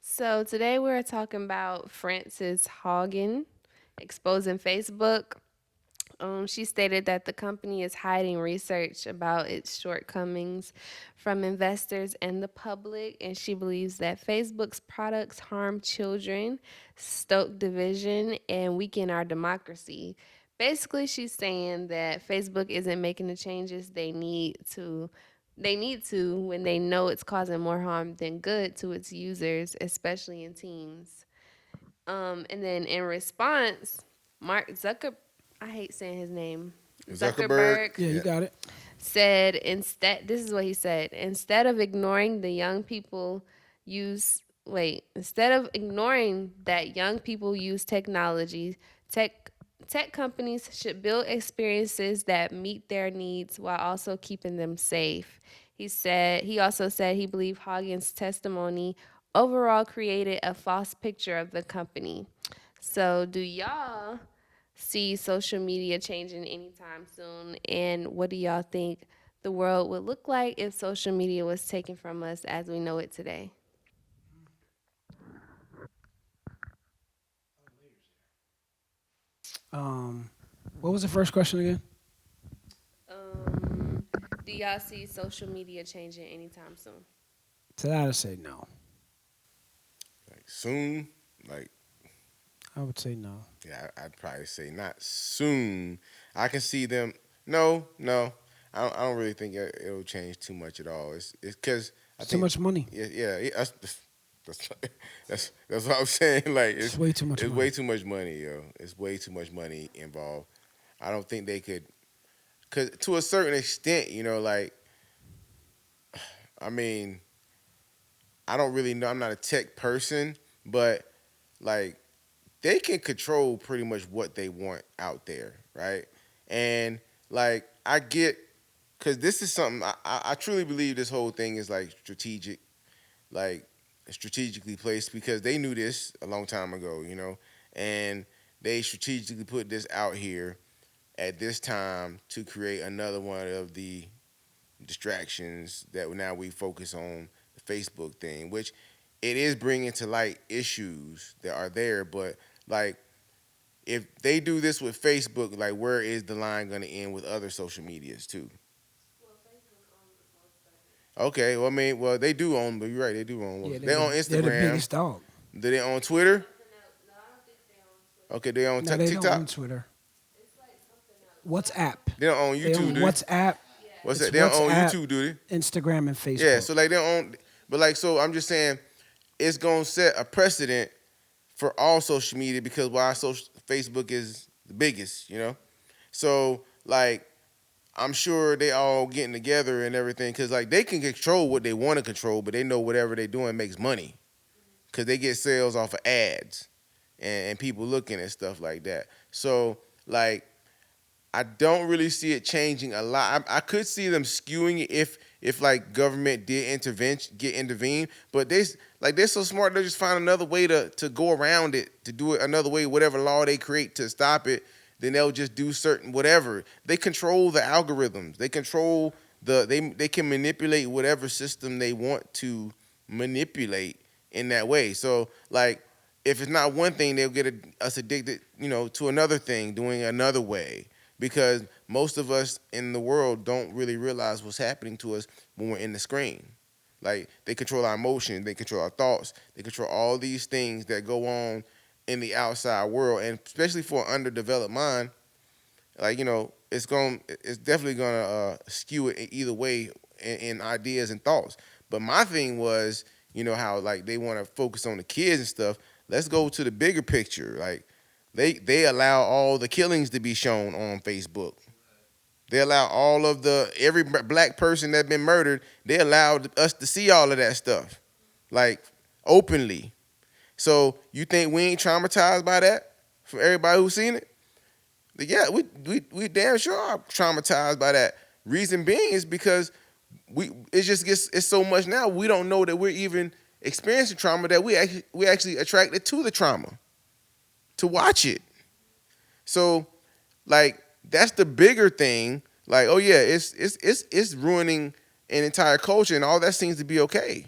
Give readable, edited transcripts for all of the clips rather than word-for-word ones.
So today we're talking about Frances Haugen exposing Facebook. She stated that the company is hiding research about its shortcomings from investors and the public, and she believes that Facebook's products harm children, stoke division, and weaken our democracy. Basically, she's saying that Facebook isn't making the changes they need to when they know it's causing more harm than good to its users, especially in teens. And then in response, Mark Zucker, I hate saying his name, Zuckerberg. Zuckerberg Yeah, you Yeah. got it. said instead, this is what he said, instead of ignoring the young people instead of ignoring that young people use technology, tech tech companies should build experiences that meet their needs while also keeping them safe. He also said he believed Hagen's testimony overall created a false picture of the company. So, do y'all see social media changing anytime soon? And what do y'all think the world would look like if social media was taken from us as we know it today? Um, what was the first question again? Um, do y'all see social media changing anytime soon? To that, I say no. Like soon, like I would say no. yeah, I'd probably say not soon. I can see them. No, no, I don't really think it'll change too much at all. It's because I It's too think much money. yeah, that's that's what I'm saying. Like It's way too much it's way money. too much money, yo. It's way too much money involved. I don't think they could, cause to a certain extent, like I mean, I don't really know. I'm not a tech person, but like they can control pretty much what they want out there, right? And like I get, because this is something I truly believe this whole thing is like strategic, like strategically placed because they knew this a long time ago, and they strategically put this out here at this time to create another one of the distractions that now we focus on the Facebook thing, which it is bringing to light issues that are there, but like if they do this with Facebook, like where is the line going to end with other social medias too? Okay, well I mean, well they do own, but you're right, they do own. Yeah, They own they're the Instagram. biggest dog. Do they own Twitter? Okay, they own No, they don't TikTok. own Twitter. WhatsApp. They don't own They YouTube, own do they? WhatsApp. What's It's that? They don't own WhatsApp, YouTube, do they? Instagram, and Yeah, Facebook. so like they don't own, but like so I'm just saying it's gonna set a precedent for all social media because why social Facebook is the biggest, So like I'm sure they all getting together and everything because like they can control what they want to control, but they know whatever they doing makes money because they get sales off of ads and people looking at stuff like that. So like I don't really see it changing a lot. I could see them skewing it if like government did intervene, but they're so smart they just find another way to go around it, to do it another way, whatever law they create to stop it, then they'll just do certain whatever. They control the algorithms. They control they can manipulate whatever system they want to manipulate in that way. So like if it's not one thing, they'll get us addicted, to another thing, doing another way because most of us in the world don't really realize what's happening to us when we're in the screen. Like they control our emotions, they control our thoughts, they control all these things that go on in the outside world, and especially for an underdeveloped mind, like it's definitely gonna skew it either way in ideas and thoughts. But my thing was, how like they want to focus on the kids and stuff. Let's go to the bigger picture. Like they allow all the killings to be shown on Facebook. They allow all of the every black person that's been murdered. They allowed us to see all of that stuff, like openly. So you think we ain't traumatized by that? From everybody who's seen it, yeah, we damn sure are traumatized by that. Reason being is because it's so much now we don't know that we're even experiencing trauma that we actually attracted to the trauma to watch it. So like that's the bigger thing. Like, oh yeah, it's ruining an entire culture, and all that seems to be okay.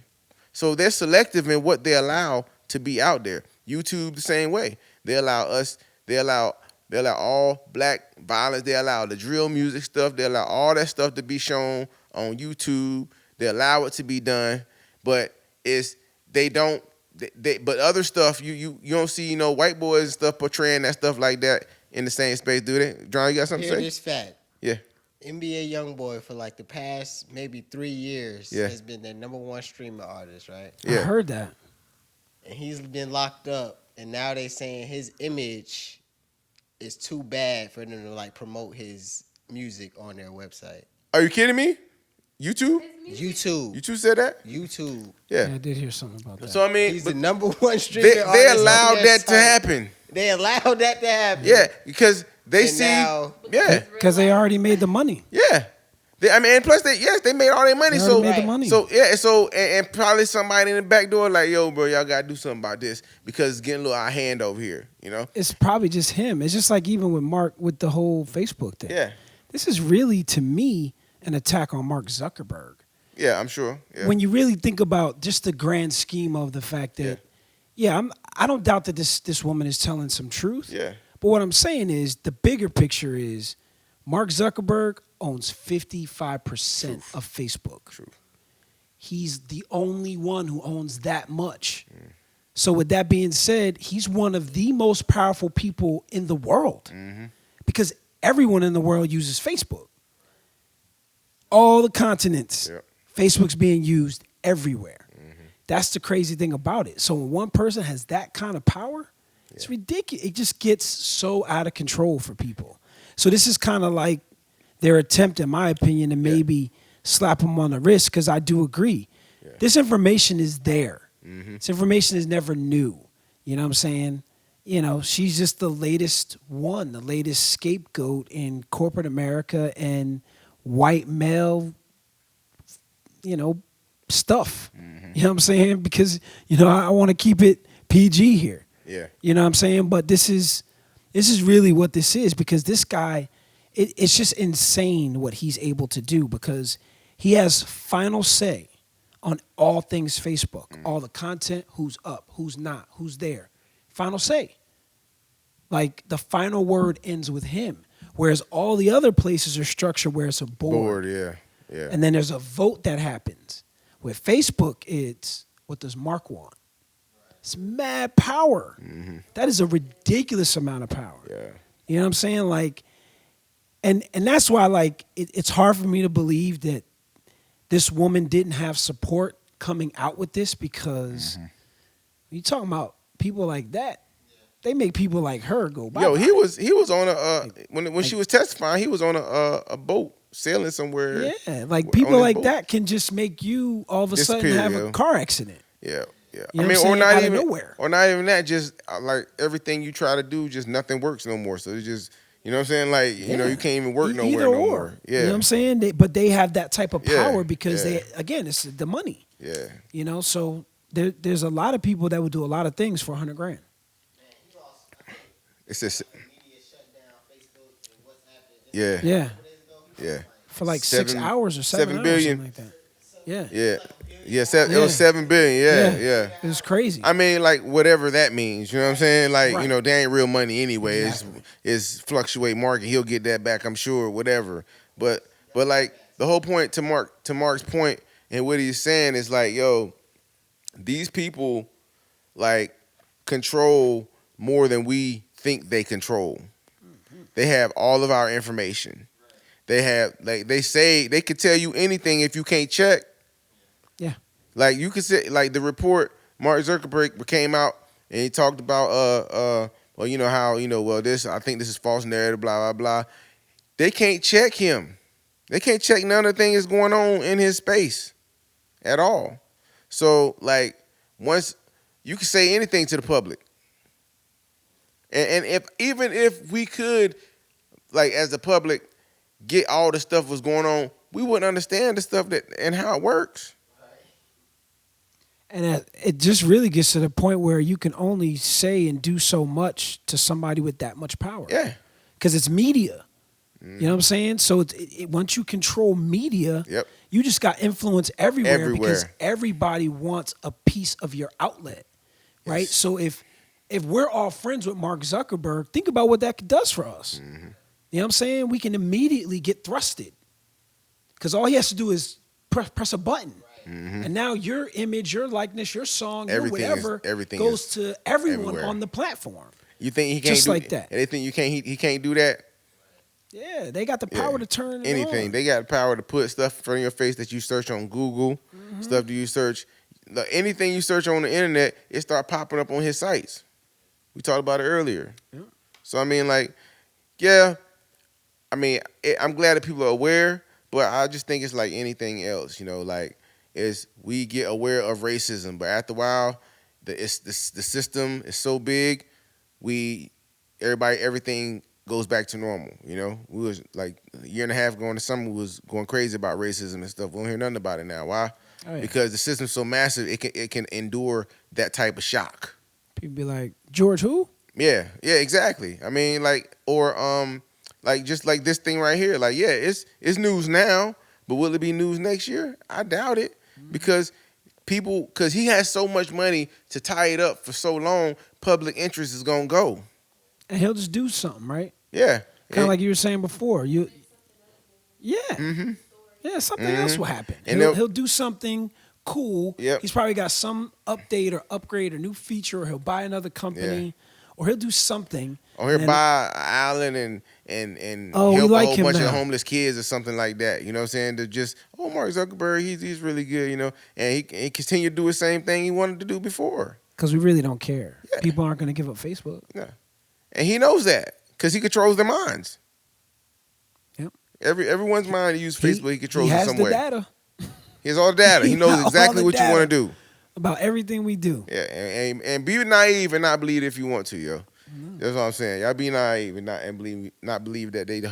So they're selective in what they allow to be out there. YouTube the same way. They allow us. They allow. They allow all black violence. They allow the drill music stuff. They allow all that stuff to be shown on YouTube. They allow it to be done, but it's they don't. But other stuff you don't see white boys and stuff portraying that stuff like that in the same space, do they? John, you got something Hear to say? this fact. Yeah. NBA YoungBoy for like the past maybe 3 years Yeah. has been their number one streamer artist, right? Yeah. I heard that. And he's been locked up, and now they saying his image is too bad for them to like promote his music on their website. Are you kidding me? YouTube? YouTube. YouTube said that? YouTube. Yeah, Yeah. I did hear something about that. So I mean, He's but the number one streamer they artist on allowed their that to site. happen. They allowed that to happen. Yeah, because they And see. now- Yeah. Because they already made the money. Yeah. And plus they made all their money. They So already made the Right. money. So yeah, and probably somebody in the back door like, yo, bro, y'all gotta do something about this because it's getting a little out of hand over here, It's probably just him. It's just like even with Mark with the whole Facebook thing. Yeah, This is really, to me, an attack on Mark Zuckerberg. yeah, I'm sure. Yeah, When you really think about just the grand scheme of the fact that, I don't doubt that this woman is telling some truth. yeah, But what I'm saying is the bigger picture is Mark Zuckerberg owns 55% of Facebook. Truth. He's the only one who owns that much. So with that being said, he's one of the most powerful people in the world because everyone in the world uses Facebook. All the continents, Yep. Facebook's being used everywhere. That's the crazy thing about it. So when one person has that kind of power, it's ridiculous. It just gets so out of control for people. So this is kind of like their attempt, in my opinion, to maybe slap them on the wrist, because I do agree. This information is there. This information is never new. You know what I'm saying? She's just the latest one, the latest scapegoat in corporate America and white male, stuff. You know what I'm saying? Because, I want to keep it PG here. yeah, You know what I'm saying? But this is really what this is, because this guy, it's just insane what he's able to do, because he has final say on all things Facebook, all the content, who's up, who's not, who's there. Final say. Like the final word ends with him, whereas all the other places are structured where it's a board. bored. Yeah, And then there's a vote that happens. With Facebook, it's what does Mark want? It's mad power. That is a ridiculous amount of power. yeah, You know what I'm saying? Like, and that's why, like, it's hard for me to believe that this woman didn't have support coming out with this, because when you talking about people like that, they make people like her go bye. Yo, he was on a when she was testifying, he was on a boat sailing somewhere. Yeah, like on people his like boat. that can just make you all of a sudden Disappear, have yo. a car accident. Yeah, yeah. You know what I'm saying? Out of nowhere. or not even that. Just like everything you try to do, just nothing works no more. So it's just, you know what I'm saying? Like, you can't even work nowhere Either no or. more. Yeah, You know what I'm saying? But they have that type of Yeah, power because yeah. again, it's the money. yeah. So there's a lot of people that would do a lot of things for $100,000. It's just yeah, Yeah, yeah. for like 6 hours or 7 hours, billion. something like that. Yeah, Yeah. It was 7 billion. Yeah. It was crazy. I mean, like whatever that means, you know what I'm saying? Like, Right. they ain't real money anyway. Exactly. It's fluctuate market. He'll get that back, I'm sure, whatever. But like the whole point to Mark's point and what he's saying is like, yo, these people like control more than we think they control. They have all of our information. They have, like, they say they could tell you anything if you can't check. Yeah. Like you could say, like the report, Mark Zuckerberg came out and he talked about well, how, well, this, I think this is false narrative, blah, blah, blah. They can't check him. They can't check none of the things going on in his space at all. So like once you can say anything to the public. And even if we could, like as the public, get all the stuff was going on, we wouldn't understand the stuff that and how it works. And it just really gets to the point where you can only say and do so much to somebody with that much power. Yeah. Because it's media. You know what I'm saying? So once you control media, Yep. You just got influence everywhere because Everywhere. everybody wants a piece of your outlet, right? Yes. So if we're all friends with Mark Zuckerberg, think about what that does for us. Mm-hmm. You know what I'm saying? We can immediately get thrusted because all he has to do is press a button. Mm-hmm. And now your image, your likeness, your song, your Everything is- whatever everything goes is to everyone everywhere. on the platform. You think he can't Just do like that. And they think you can't. He can't do that. Yeah, they got the Yeah. power to turn it Anything. on. They got the power to put stuff in front of your face that you search on Google. Stuff that you search. Anything you search on the internet, it start popping up on his sites. We talked about it earlier. Yeah. So I mean, like, yeah. I mean, I'm glad that people are aware, but I just think it's like anything else. You know, like is we get aware of racism, but after a while, the system is so big, everything goes back to normal. You know, we was like a year and a half going to summer, we was going crazy about racism and stuff. We don't hear nothing about it now. Why? Oh, yeah. Because the system's so massive, it can endure that type of shock. People be like, George who? Yeah, exactly. I mean, like, or like just like this thing right here. Like, yeah, it's news now, but will it be news next year? I doubt it, because he has so much money to tie it up for so long. Public interest is gonna go. And he'll just do something, right? Yeah, Kind of like you were saying before. Yeah. Mm-hmm. Yeah, something else will happen. And He'll do something cool. Yep. He's probably got some update or upgrade or new feature, or he'll buy another company, or he'll do something. Or he'll and- buy an island and Oh, we help like a whole him bunch now. of homeless kids or something like that. You know what I'm saying? To just, Mark Zuckerberg, he's really good, you know, and he continue to do the same thing he wanted to do before. Because we really don't care. Yeah. People aren't going to give up Facebook. Yeah. And he knows that because he controls their minds. Yep. Everyone's mind to use Facebook, he controls he it has some the way. data He has all the data. He He knows got all exactly the what you want data. to do. about everything we do. Yeah, and be naive and not believe it if you want to, yo. That's what I'm saying. Y'all be naive and not believe that they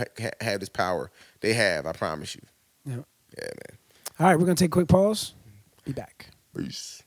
have this power. They have, I promise you. Yep. Yeah, man. All right, we're going to take a quick pause. Be back. Peace.